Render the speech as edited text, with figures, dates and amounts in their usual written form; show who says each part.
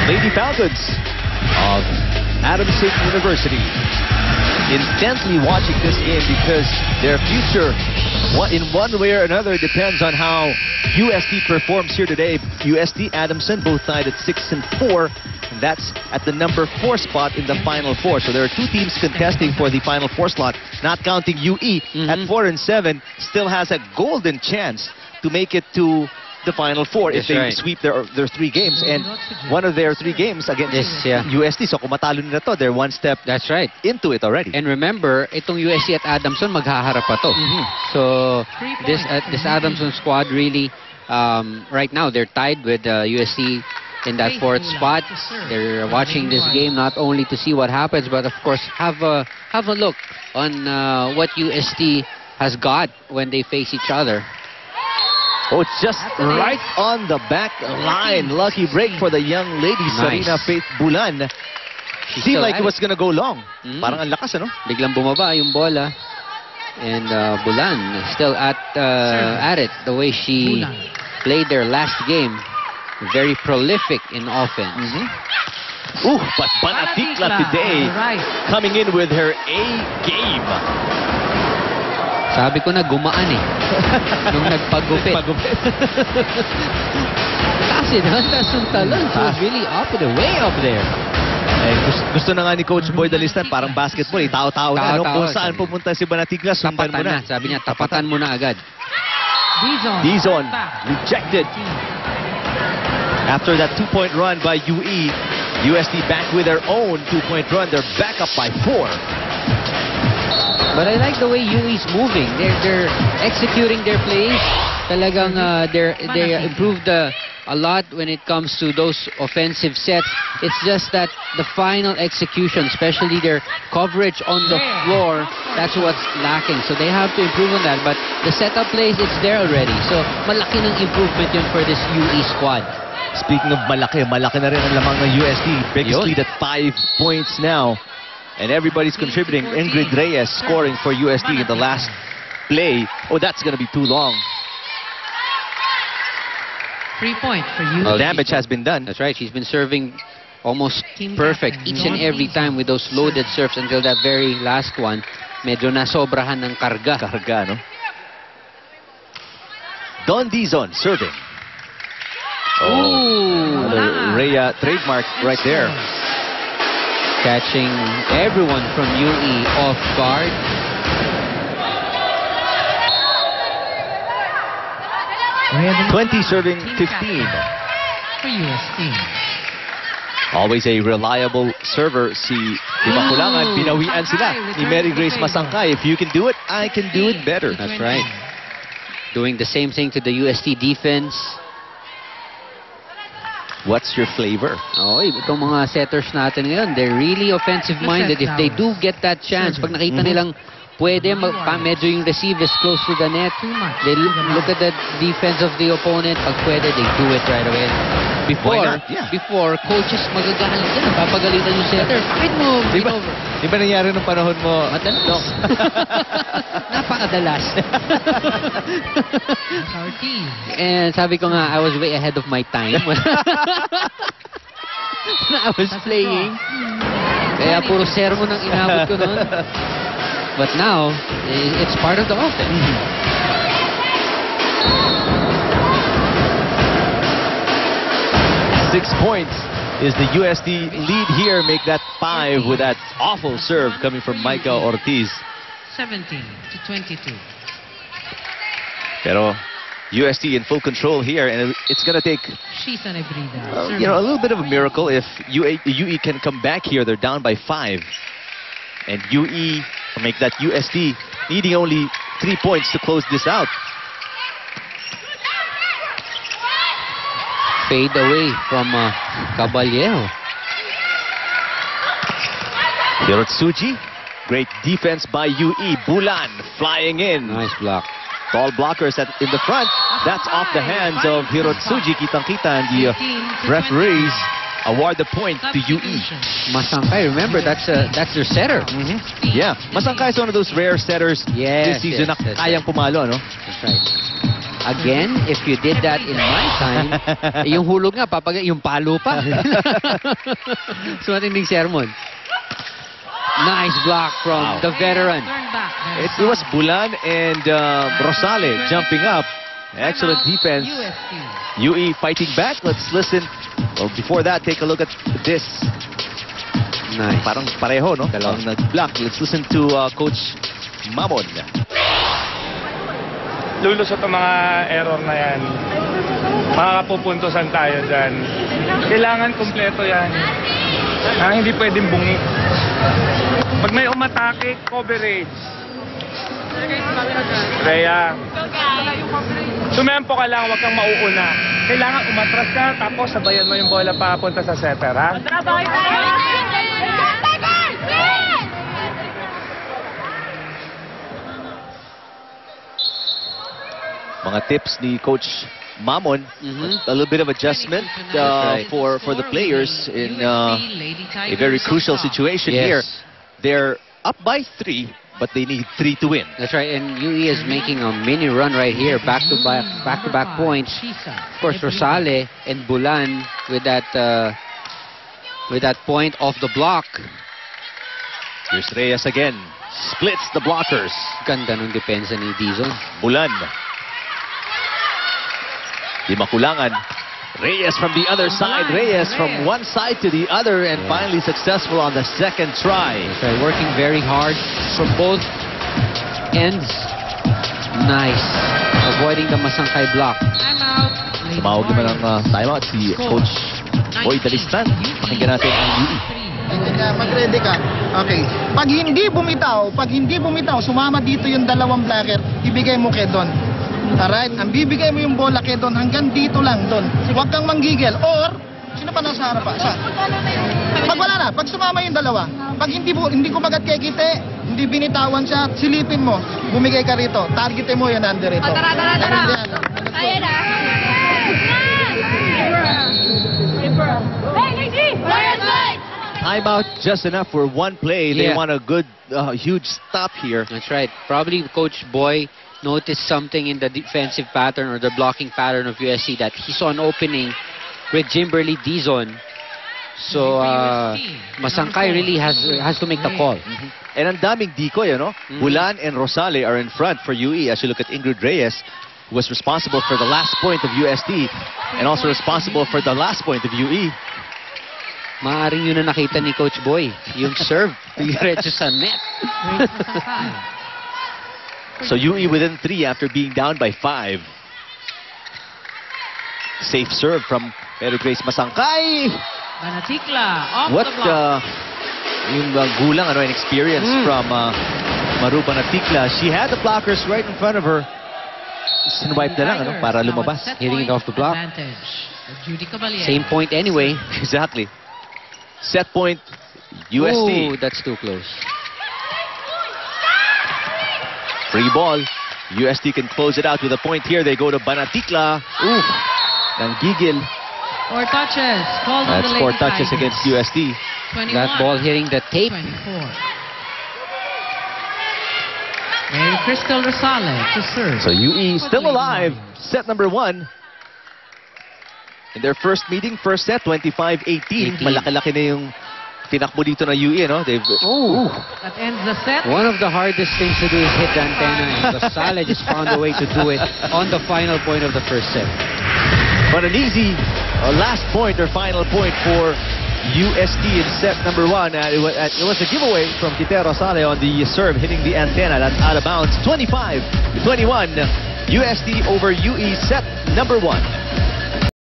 Speaker 1: Lady Falcons of Adamson University. Intently watching this game because their future, in one way or another, depends on how UST performs here today. UST, Adamson, both tied at 6-4. And that's at the number 4 spot in the Final Four. So there are 2 teams contesting for the Final Four slot, not counting UE at 4-7, still has a golden chance to make it to the Final Four if they sweep their 3 games. And one of their 3 games against UST. So kung matalo nila to, they're 1 step into it already.
Speaker 2: And remember, itong UST at Adamson maghaharap pa to. So this Adamson squad really, right now, they're tied with UST in that 4th spot. They're watching this game not only to see what happens, but of course have a look on what UST has got when they face each other.
Speaker 1: Oh, it's just right on the back line. Lucky break for the young lady, Sarina Faith Bulan. Seemed like it was gonna go long. Parang ang lakas, ano?
Speaker 2: Biglang bumaba yung bola. And Bulan still at it. The way she played their last game. Very prolific in offense.
Speaker 1: Ooh, but Banatikla today coming in with her A game.
Speaker 2: Sabi ko na gumaan eh. Nung nagpagupit. Taas eh, taas yung talon. She was really up and way up there.
Speaker 1: Eh, gusto na nga ni Coach Boy Dalistan, parang basketball, tao-tao na. No? Kung saan pumunta si Banatikla, sundan mo na.
Speaker 2: Sabi niya, tapatan mo na agad.
Speaker 1: Dizon rejected. After that 2-point run by UE, UST back with their own 2-point run. They're back up by 4.
Speaker 2: But I like the way UE's moving. They're executing their plays. Talagang they improved a lot when it comes to those offensive sets. It's just that the final execution, especially their coverage on the floor, that's what's lacking. So they have to improve on that. But the setup plays, it's there already. So malaki ng improvement yun for this UE squad.
Speaker 1: Speaking of malaki na rin ang lamang ng UST. Biggest lead at 5 points now. And everybody's contributing. Ingrid Reyes scoring for UST in the last play. Oh, that's going to be too long.
Speaker 3: 3 points for UST.
Speaker 1: Damage has been done.
Speaker 2: That's right. She's been serving almost perfect each and every time with those loaded serves until that very last one. Medyo nasobrahan ng karga.
Speaker 1: Karga, no? Don Dizon serving. Oh, another Rhea trademark right there.
Speaker 2: Catching everyone from UE off guard.
Speaker 1: $20 serving 15.
Speaker 3: For UST.
Speaker 1: Always a reliable server si Makulangan. Binawian sila ni Mary Grace Masangkay. If you can do it, I can do it better.
Speaker 2: That's right. Doing the same thing to the UST defense.
Speaker 1: What's your flavor?
Speaker 2: Oh, itong mga setters natin ngayon, they're really offensive-minded. If they do get that chance, pag nakita nilang pwede, medyo yung receive is close to the net, they look at the defense of the opponent. Pag pwede, they do it right away. Before coaches magagalit yan, papagalitan yung setter. Wait mo,
Speaker 1: Di ba nangyari nung panahon mo?
Speaker 2: Madalas. Napakadalas. And sabi ko nga, I was way ahead of my time when I was playing. Kaya puro sermon ang inabot ko noon. But now, it's part of the offense.
Speaker 1: 6 points is the UST lead here. Make that 5 with that awful serve coming from Micah Ortiz.
Speaker 3: 17-22.
Speaker 1: Pero UST in full control here, and it's going to take a little bit of a miracle if UE can come back here. They're down by 5. And UE will make that UST needing only 3 points to close this out.
Speaker 2: Fade away from Caballero.
Speaker 1: Hirotsuji, great defense by UE. Bulan flying in.
Speaker 2: Nice block.
Speaker 1: Tall blockers in the front. That's off the hands of Hirotsuji. Kitang-kita, and the referees award the point to UE.
Speaker 2: Masangkay, remember, that's their setter.
Speaker 1: Yeah, Masangkay is one of those rare setters this season na kayang pumalo, no?
Speaker 2: That's right. Again, if you did that in my time, yung hulog nga, yung palo pa. So, matinding sermon. Nice block from the veteran.
Speaker 3: Turn back.
Speaker 1: It was Bulan and Rosale jumping up. Excellent defense.
Speaker 3: UST.
Speaker 1: UE fighting back. Let's listen. Well, before that, take a look at this.
Speaker 2: Nice.
Speaker 1: Parang pareho, no? Dalawang nag-block. Let's listen to Coach Mamon.
Speaker 4: Lulusot ang mga error na yan. Makakapupuntosan tayo dyan. Kailangan kumpleto yan. Hindi pwedeng bungi. Pag may umatake, coverage. Rhea, sumempo ka lang, huwag kang mauuna. Kailangan umatras ka, tapos sabayan mo yung bola papunta sa setter, ha?
Speaker 1: Mga tips ni Coach Mamon. A little bit of adjustment for the players in a very crucial situation here. They're up by 3, but they need 3 to win.
Speaker 2: That's right, and UE is making a mini run right here, back-to-back points. Of course, Rosale and Bulan with that point off the block.
Speaker 1: Here's Reyes again, splits the blockers.
Speaker 2: Ganda ng depensa ni Dizon.
Speaker 1: Bulan. Di makulangan. Reyes from the other side. Reyes from one side to the other and finally successful on the second try.
Speaker 2: That's right, working very hard from both ends. Nice. Avoiding the Masangkay block.
Speaker 3: Timeout.
Speaker 1: Tumawag naman ng timeout si Coach Boy Dalistan. Pakinggan natin ang UE.
Speaker 5: Mag-ready ka. Okay. Pag hindi bumitaw, sumama dito yung dalawang blocker, ibigay mo kay Don. Alright? Ang bibigay mo yung bola kay Don hanggang dito lang, Don. Huwag kang manggigil. Or, sino pa nasa harap? Pag wala na, pag sumama yung dalawa, pag hindi ko bagat kay Kite, hindi binitawan siya, silipin mo, bumigay ka rito, targetin mo yan under rito.
Speaker 6: Tara. Kaya na.
Speaker 1: Timeout just enough for one play. They want a good, huge stop here.
Speaker 2: That's right. Probably Coach Boy noticed something in the defensive pattern or the blocking pattern of USC that he saw an opening with Jimberly Dizon. So Masangkay really has to make the call.
Speaker 1: And ang daming decoy, no? Bulan and Rosale are in front for UE. As you look at Ingrid Reyes, who was responsible for the last point of USD and also responsible for the last point of UE.
Speaker 2: Maaring yun na nakita ni Coach Boy. Yung serve, diretso sa net.
Speaker 1: So UE within 3 after being down by 5. Safe serve from Pero Grace Masangkay.
Speaker 3: Banatikla off
Speaker 1: What
Speaker 3: the block.
Speaker 1: yung gulang and experience from Maru Banatikla. She had the blockers right in front of her. Sinwipe na lang para lumabas.
Speaker 2: Hitting it off the block. Same point anyway.
Speaker 1: Exactly. Set point UST.
Speaker 2: Oh, that's too close.
Speaker 1: Free ball. UST can close it out with a point here. They go to Banatikla. Ooh. Nanggigil.
Speaker 3: 4 touches. Called on
Speaker 1: That's
Speaker 3: the
Speaker 1: 4
Speaker 3: Lady
Speaker 1: touches
Speaker 3: Tigers.
Speaker 1: against UST.
Speaker 3: 21.
Speaker 2: That ball hitting the tape.
Speaker 3: 24. Mary Crystal Rosale to serve.
Speaker 1: So UE still alive. Set number 1. In their first meeting, first set, 25-18. Malaki-laki na yung tinakbo dito na UE, no? They've...
Speaker 2: Oh.
Speaker 3: That ends the set.
Speaker 2: One of the hardest things to do is hit the antenna, and Rosale just found a way to do it on the final point of the first set.
Speaker 1: But an easy last point or final point for UST in set number 1. It was a giveaway from Kite Rosale on the serve, hitting the antenna. That's out of bounds. 25-21. UST over UE set number 1.